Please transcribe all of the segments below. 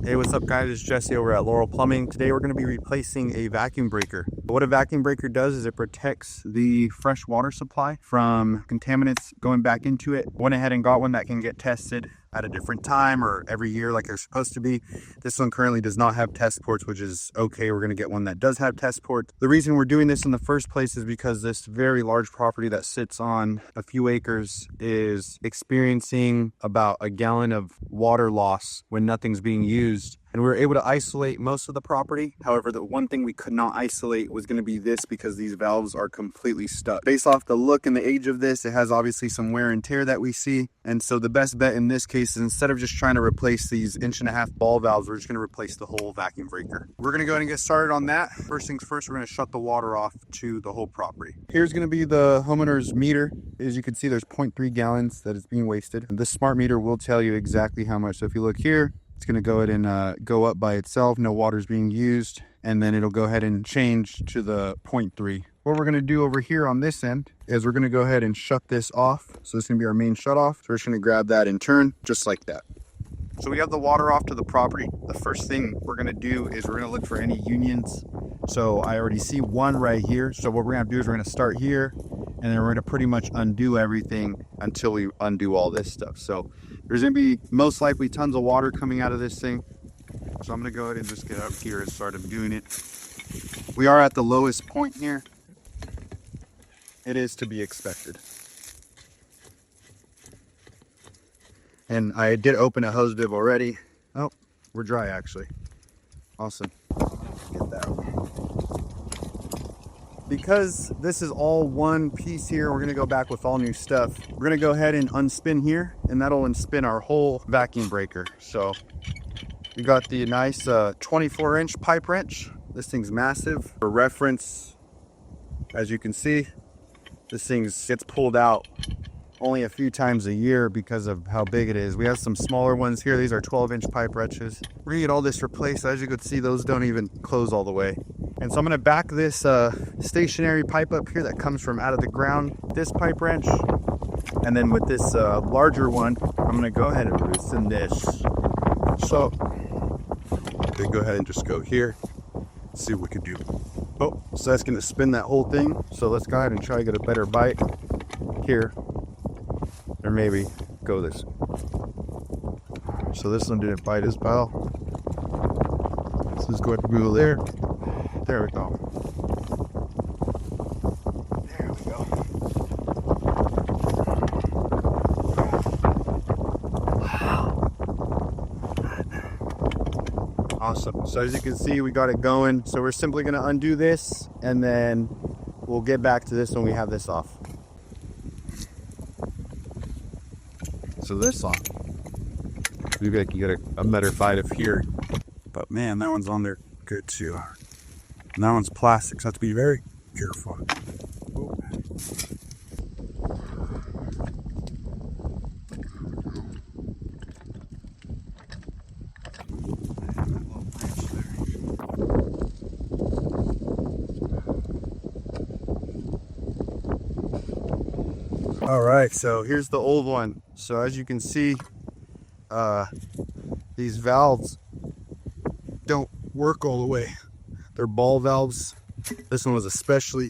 Hey, what's up guys, it's Jesse over at Laurel Plumbing. Today we're going to be replacing a vacuum breaker. What a vacuum breaker does is it protects the fresh water supply from contaminants going back into it. Went ahead and got one that can get tested at a different time or every year like they're supposed to be. This one currently does not have test ports, which is okay. We're going to get one that does have test ports. The reason we're doing this in the first place is because this very large property that sits on a few acres is experiencing about a gallon of water loss when nothing's being used. And we were able to isolate most of the property. However, the one thing we could not isolate was going to be this, because these valves are completely stuck. Based off the look and the age of this, it has obviously some wear and tear that we see. And so the best bet in this case is, instead of just trying to replace these 1.5-inch ball valves, we're just going to replace the whole vacuum breaker. We're going to go ahead and get started on that. First things first, we're going to shut the water off to the whole property. Here's going to be the homeowner's meter. As you can see, there's 0.3 gallons that is being wasted. This smart meter will tell you exactly how much. So if you look here, it's going to go ahead and go up by itself. No water's being used. And then it'll go ahead and change to the 0.3. What we're going to do over here on this end is we're going to go ahead and shut this off. So this is going to be our main shut off. So we're just going to grab that and turn just like that. So we have the water off to the property. The first thing we're going to do is we're going to look for any unions. So I already see one right here. So what we're going to do is we're going to start here, and then we're going to pretty much undo everything until we undo all this stuff. So there's going to be most likely tons of water coming out of this thing. So I'm going to go ahead and just get up here and start doing it. We are at the lowest point here. It is to be expected. And I did open a hose bib already. Oh, we're dry actually. Awesome. Get that one. Because this is all one piece here, we're going to go back with all new stuff. We're going to go ahead and unspin here, and that'll unspin our whole vacuum breaker. So we got the nice 24-inch pipe wrench. This thing's massive. For reference, as you can see, this thing gets pulled out only a few times a year because of how big it is. We have some smaller ones here. These are 12-inch pipe wrenches. We're gonna get all this replaced. As you can see, those don't even close all the way. And so I'm gonna back this stationary pipe up here that comes from out of the ground, this pipe wrench. And then with this larger one, I'm gonna go ahead and loosen this. So they go ahead and just go here, see what we can do. Oh, so that's gonna spin that whole thing. So let's go ahead and try to get a better bite here. Or maybe go this. So this one didn't bite as well. So let's go ahead and go there. There we go. There we go. Wow. Awesome. So as you can see, we got it going. So we're simply going to undo this, and then we'll get back to this when we have this off. So this on, you get a better fight of here, but man, that one's on there good too. And that one's plastic, so I have to be very careful. Ooh. All right, so here's the old one. So as you can see, these valves don't work all the way. They're ball valves. This one was especially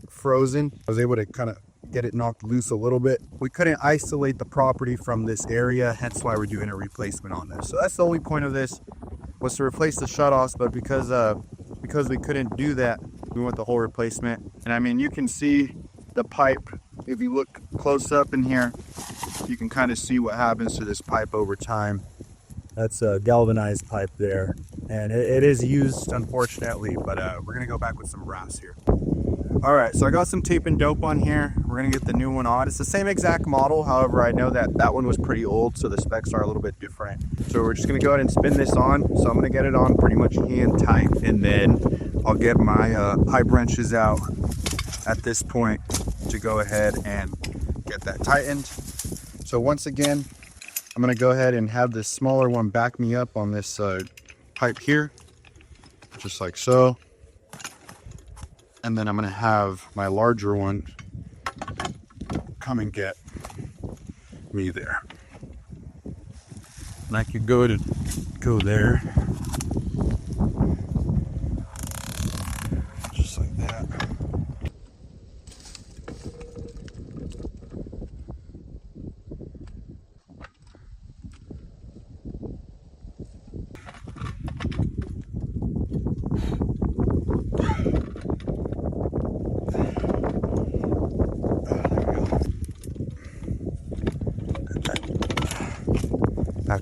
frozen. I was able to kind of get it knocked loose a little bit. We couldn't isolate the property from this area, hence why we're doing a replacement on this. So that's the only point of this, was to replace the shutoffs, but because we couldn't do that, we went the whole replacement. And I mean, you can see the pipe. If you look close up in here, you can kind of see what happens to this pipe over time. That's a galvanized pipe there, and it is used, unfortunately, but we're gonna go back with some brass here. All right, so I got some tape and dope on here. We're gonna get the new one on. It's the same exact model, however, I know that that one was pretty old, so the specs are a little bit different. So we're just gonna go ahead and spin this on. So I'm gonna get it on pretty much hand tight, and then I'll get my pipe wrenches out at this point to go ahead and get that tightened. So once again, I'm gonna go ahead and have this smaller one back me up on this pipe here, just like so. And then I'm gonna have my larger one come and get me there. And I could go there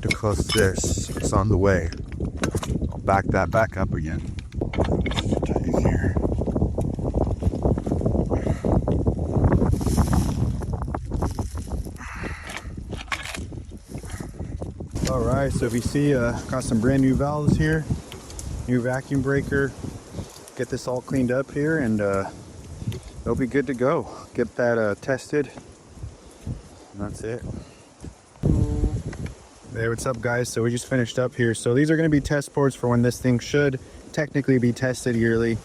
forgot to close this. It's on the way. I'll back that back up again. Tighten here. All right, so if you see, got some brand new valves here, new vacuum breaker. Get this all cleaned up here, and it'll be good to go. Get that tested. And that's it. Hey, what's up, guys? So we just finished up here. So these are going to be test ports for when this thing should technically be tested yearly.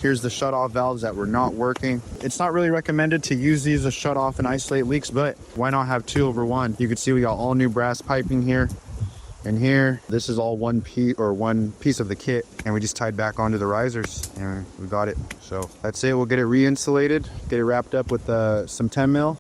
Here's the shut-off valves that were not working. It's not really recommended to use these to shut off and isolate leaks, but why not have two over one? You can see we got all new brass piping here and here. This is all one piece of the kit, and we just tied back onto the risers and we got it. So that's it. We'll get it re-insulated, get it wrapped up with some 10 mil,